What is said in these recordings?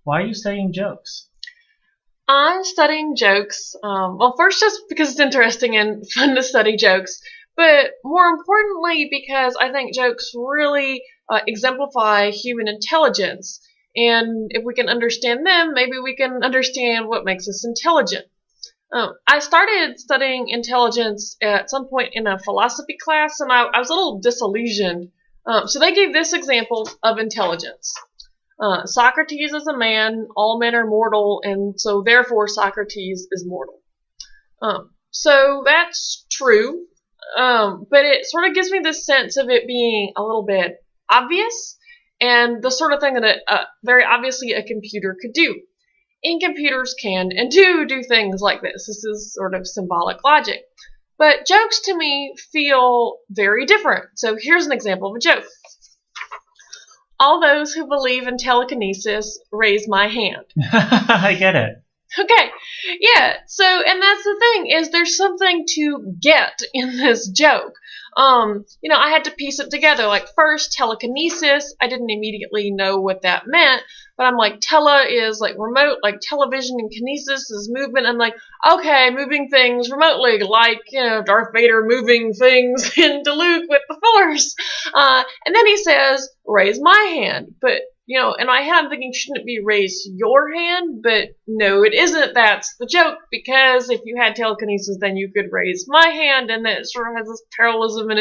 Why are you studying jokes? I'm studying jokes. Well, first, just because it's interesting and fun to study jokes, but more importantly, because I think jokes really exemplify human intelligence. And if we can understand them, maybe we can understand what makes us intelligent. I started studying intelligence at some point in a philosophy class, and I was a little disillusioned. So they gave this example of intelligence. Socrates is a man, all men are mortal, and so therefore Socrates is mortal. So that's true, but it sort of gives me this sense of it being a little bit obvious, and the sort of thing that very obviously a computer could do. And computers can and do things like this. This is sort of symbolic logic. But jokes to me feel very different. So here's an example of a joke. All those who believe in telekinesis, raise my hand. I get it. Okay, yeah, so, and that's the thing, is there's something to get in this joke. I had to piece it together. Like, first, telekinesis, I didn't immediately know what that meant, but I'm like, tele is like remote, like television, and kinesis is movement. I'm like, okay, moving things remotely, like, Darth Vader moving things into Luke with the Force. And then he says, raise my hand, but in my head I'm thinking, shouldn't it be raise your hand? But no, it isn't. That's the joke, because if you had telekinesis, then you could raise my hand, and it sort of has this parallelism, and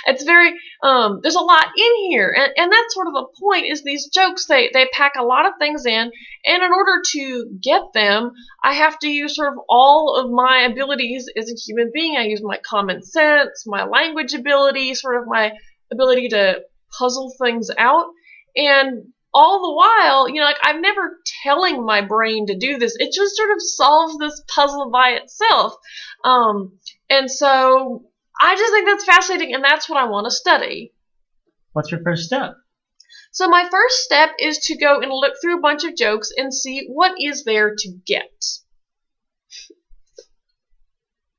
it's very, there's a lot in here, and that's sort of the point, is these jokes, they pack a lot of things in, and in order to get them, I have to use sort of all of my abilities as a human being. I use my common sense, my language ability, sort of my ability to puzzle things out, and all the while, I'm never telling my brain to do this. It just sort of solves this puzzle by itself. And so I just think that's fascinating, and that's what I want to study. What's your first step? So my first step is to go and look through a bunch of jokes and see what is there to get.